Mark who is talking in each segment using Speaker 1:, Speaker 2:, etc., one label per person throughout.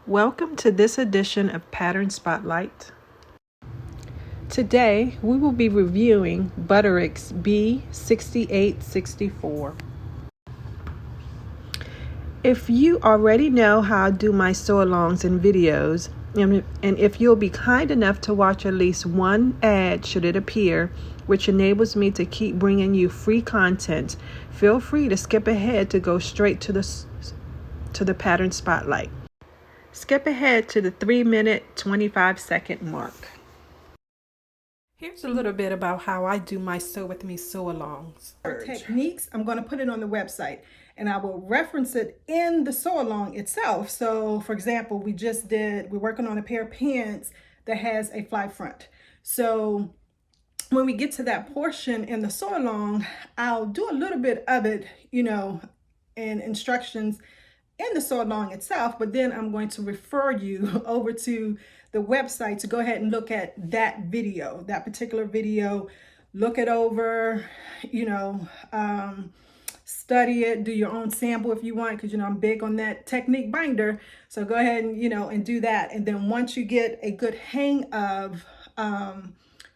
Speaker 1: Welcome to this edition of Pattern Spotlight. Today we will be reviewing Butterick's B6864. If you already know how I do my sew-alongs and videos, and if you'll be kind enough to watch at least one ad should it appear, which enables me to keep bringing you free content, feel free to skip ahead to go straight to the Pattern Spotlight. Skip ahead to the 3-minute, 25-second mark. Here's a little bit about how I do my Sew With Me sew-alongs.
Speaker 2: Techniques, I'm going to put it on the website and I will reference it in the sew-along itself. So for example, we're working on a pair of pants that has a fly front. So when we get to that portion in the sew-along, I'll do a little bit of it, in instructions in the sew-along itself, but then I'm going to refer you over to the website to go ahead and look at that particular video, look it over, study it, do your own sample if you want, because I'm big on that technique binder. So go ahead and and do that, and then once you get a good hang of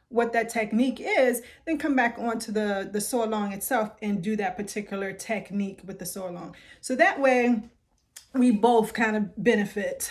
Speaker 2: what that technique is, then come back onto the sew-along itself and do that particular technique with the sew-along. So that way we both kind of benefit.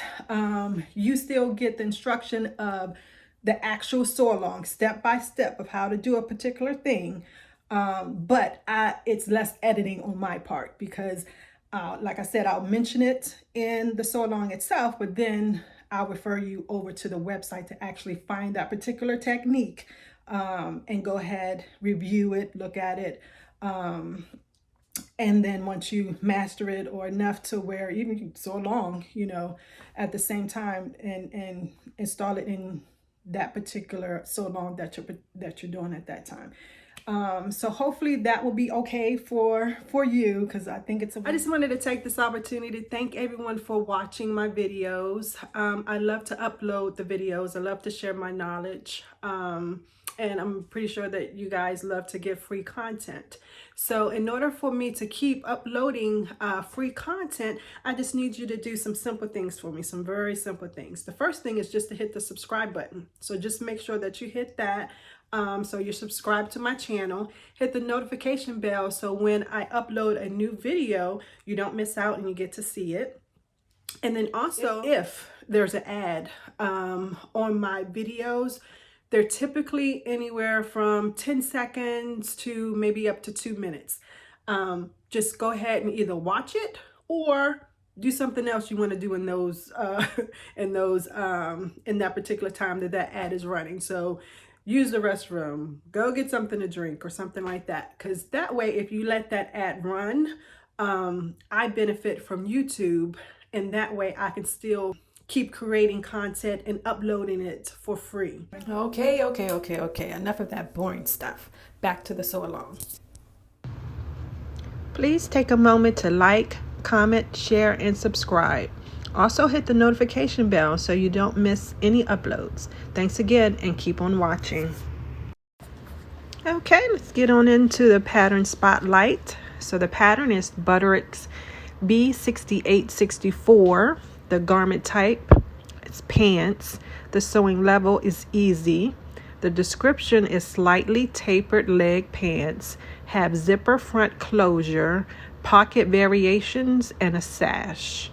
Speaker 2: You still get the instruction of the actual sew-along, step by step of how to do a particular thing. But it's less editing on my part because, like I said, I'll mention it in the sew-along itself, but then I'll refer you over to the website to actually find that particular technique and go ahead, review it, look at it. And then once you master it or enough to where even you sew along, at the same time and install it in that particular sew-along that you're doing at that time. So hopefully that will be okay for you, because I think I just wanted to take this opportunity to thank everyone for watching my videos. I love to upload the videos. I love to share my knowledge. And I'm pretty sure that you guys love to get free content. So in order for me to keep uploading free content, I just need you to do some simple things for me, some very simple things. The first thing is just to hit the subscribe button. So just make sure that you hit that. So you're subscribed to my channel. Hit the notification bell so when I upload a new video, you don't miss out and you get to see it. And then also, if there's an ad on my videos, they're typically anywhere from 10 seconds to maybe up to 2 minutes. Just go ahead and either watch it or do something else you want to do in those in that particular time that ad is running. So use the restroom, go get something to drink or something like that, because that way if you let that ad run, I benefit from YouTube, and that way I can still keep creating content and uploading it for free. Okay. Enough of that boring stuff. Back to the sew-along.
Speaker 1: Please take a moment to like, comment, share, and subscribe. Also hit the notification bell so you don't miss any uploads. Thanks again and keep on watching. Okay, let's get on into the pattern spotlight. So the pattern is Butterick's B6864. The garment type is pants. The sewing level is easy. The description is slightly tapered leg pants, have zipper front closure, pocket variations, and a sash.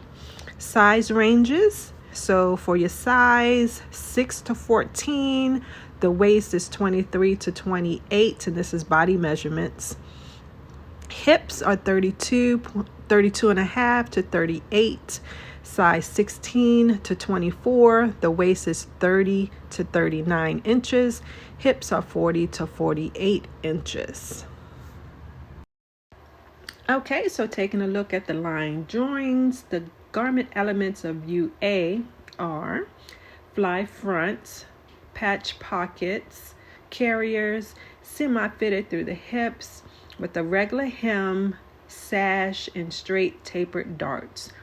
Speaker 1: Size ranges. So for your size 6 to 14, the waist is 23 to 28, and this is body measurements. Hips are 32 and a half to 38. Size 16 to 24. The waist is 30 to 39 inches. Hips are 40 to 48 inches. Okay, so taking a look at the line drawings, the garment elements of view A are fly fronts, patch pockets, carriers, semi-fitted through the hips with a regular hem, sash, and straight tapered darts.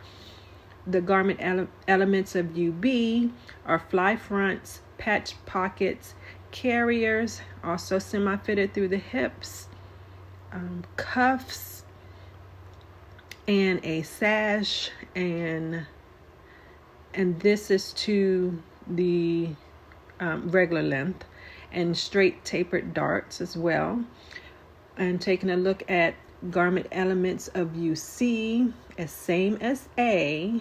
Speaker 1: The garment elements of view B are fly fronts, patch pockets, carriers, also semi-fitted through the hips, cuffs, and a sash, and And this is to the regular length, and straight tapered darts as well. And taking a look at garment elements of view C, as same as A,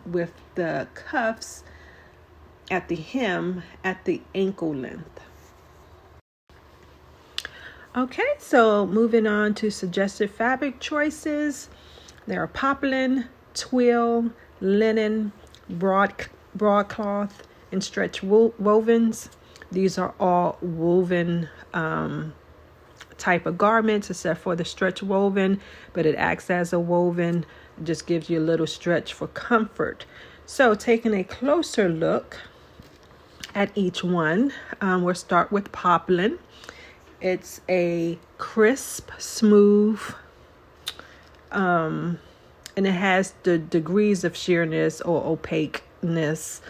Speaker 1: with the cuffs at the hem at the ankle length. Okay, so moving on to suggested fabric choices. There are poplin, twill, linen, broadcloth, and stretch wovens. These are all woven type of garments, except for the stretch woven, but it acts as a woven. It just gives you a little stretch for comfort. So taking a closer look at each one, we'll start with poplin. It's a crisp, smooth, and it has the degrees of sheerness or opaqueness.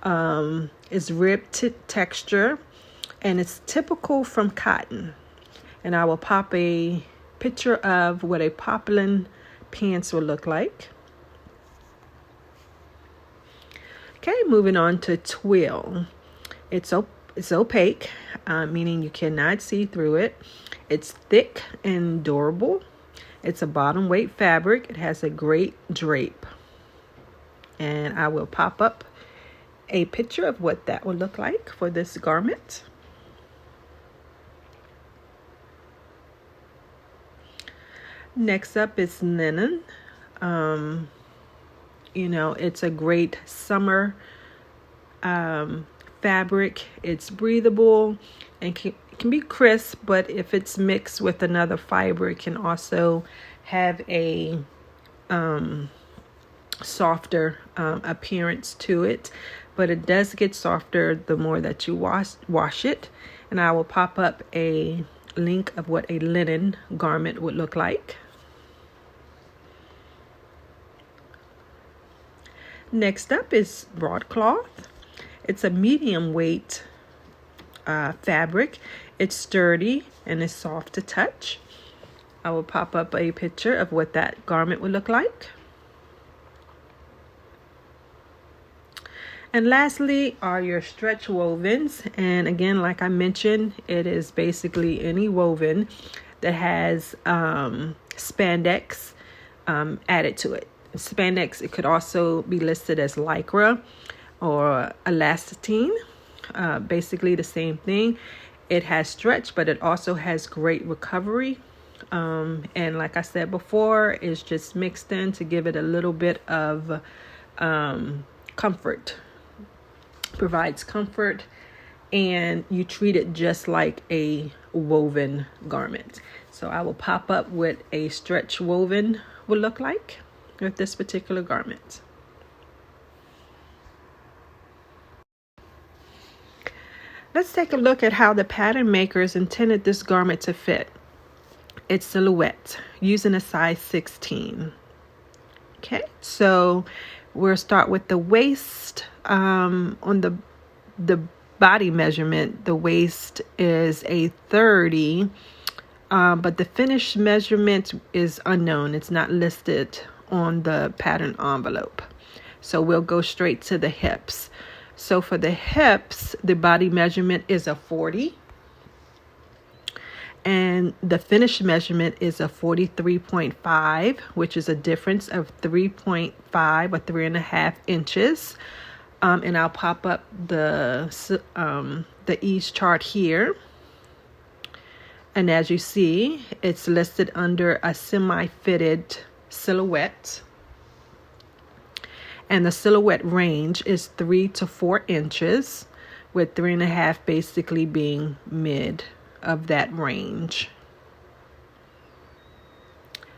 Speaker 1: It's ribbed texture, and it's typical from cotton. And I will pop a picture of what a poplin pants will look like. Okay, moving on to twill. It's opaque, meaning you cannot see through it. It's thick and durable. It's a bottom weight fabric. It has a great drape. And I will pop up a picture of what that would look like for this garment. Next up is linen. It's a great summer fabric. It's breathable and can be crisp, but if it's mixed with another fiber, it can also have a softer appearance to it. But it does get softer the more that you wash it. And I will pop up a link of what a linen garment would look like. Next up is broadcloth. It's a medium weight fabric. It's sturdy and it's soft to touch. I will pop up a picture of what that garment would look like. And lastly are your stretch wovens. And again, like I mentioned, it is basically any woven that has spandex added to it. Spandex, it could also be listed as lycra or elastine. Basically the same thing. It has stretch, but it also has great recovery. And like I said before, it's just mixed in to give it a little bit of comfort. Provides comfort, and you treat it just like a woven garment. So I will pop up what a stretch woven will look like with this particular garment. Let's take a look at how the pattern makers intended this garment to fit its silhouette using a size 16. Okay, so we'll start with the waist. On the body measurement, the waist is a 30, but the finished measurement is unknown. It's not listed on the pattern envelope. So we'll go straight to the hips. So for the hips, the body measurement is a 40. And the finished measurement is a 43.5, which is a difference of 3.5 or 3.5 inches. And I'll pop up the ease chart here. And as you see, it's listed under a semi-fitted silhouette. And the silhouette range is 3 to 4 inches, with 3.5 basically being mid of that range.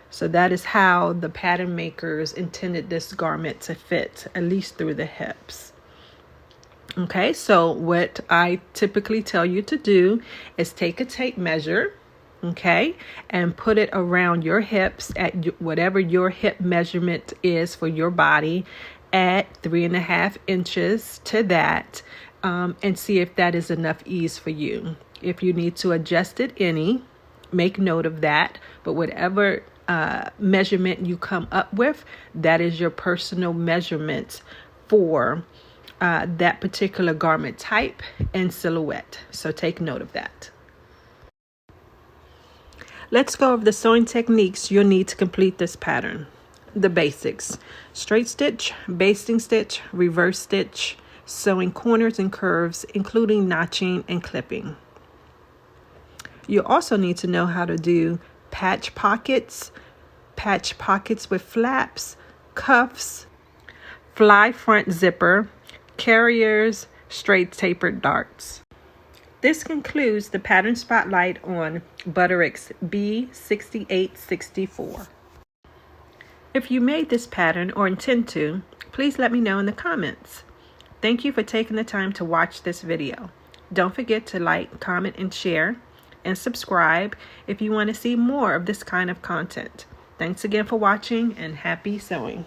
Speaker 1: So that is how the pattern makers intended this garment to fit, at least through the hips. Okay, so what I typically tell you to do is take a tape measure, okay, and put it around your hips at whatever your hip measurement is for your body, add 3.5 inches to that, and see if that is enough ease for you. If you need to adjust it any, make note of that. But whatever measurement you come up with, that is your personal measurement for that particular garment type and silhouette. So take note of that. Let's go over the sewing techniques you'll need to complete this pattern. The basics: straight stitch, basting stitch, reverse stitch, sewing corners and curves, including notching and clipping. You also need to know how to do patch pockets with flaps, cuffs, fly front zipper, carriers, straight tapered darts. This concludes the pattern spotlight on Butterick B6864. If you made this pattern or intend to, please let me know in the comments. Thank you for taking the time to watch this video. Don't forget to like, comment, and share, and subscribe if you want to see more of this kind of content. Thanks again for watching, and happy sewing.